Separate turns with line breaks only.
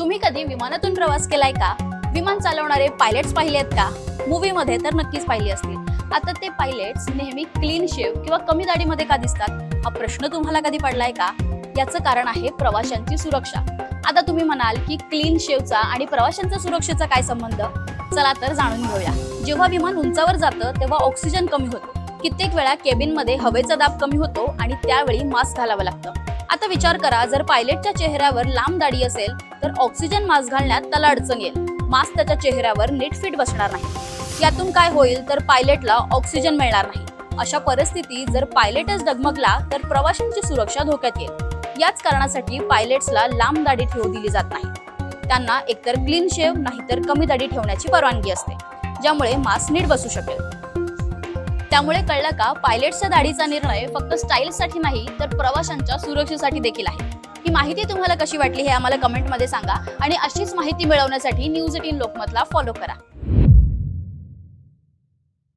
तुम्ही कधी विमानातून प्रवास केलाय का? विमान चालवणारे पायलट्स पाहिले आहेत का? मूवी मध्ये तर नक्कीच पाहिली असतील. आता ते पायलट्स नेहमी क्लीन शेव किंवा कमी दाढीमध्ये का दिसतात? हा प्रश्न तुम्हाला कधी पडलाय का? याचं कारण आहे प्रवाशांची सुरक्षा. आता तुम्ही म्हणाल की क्लीन शेवचा आणि प्रवाशांच्या सुरक्षेचा काय संबंध? चला तर जाणून घेऊया. जेव्हा विमान उंचावर जातं तेव्हा ऑक्सिजन कमी होतो. कित्येक वेळा केबिन मध्ये हवेचा दाब कमी होतो आणि त्यावेळी मास्क घालावं लागतं. आता विचार करा, जर पायलटच्या चेहऱ्यावर लांब दाढी असेल तर ऑक्सिजन मास्क घालण्यात त्याला अडचण येईल. मास्क त्याच्या चेहऱ्यावर नीट फिट बसणार नाही. यातून काय होईल तर पायलटला ऑक्सिजन मिळणार नाही. अशा परिस्थितीत जर पायलटच डगमगला तर प्रवाशांची सुरक्षा धोक्यात येईल. याच कारणासाठी पायलट्सला लांब दाढी ठेवू दिली जात नाही. त्यांना एकतर क्लीन शेव नाहीतर कमी दाढी ठेवण्याची परवानगी असते, ज्यामुळे मास्क नीट बसू शकेल. त्यामुळे कळलं का, पायलटच्या दाढीचा निर्णय फक्त स्टाईलसाठी नाही तर प्रवाशांच्या सुरक्षेसाठी देखील आहे. ही माहिती तुम्हाला कशी वाटली हे आम्हाला कमेंटमध्ये सांगा आणि अशीच माहिती मिळवण्यासाठी न्यूज 18 लोकमतला फॉलो करा.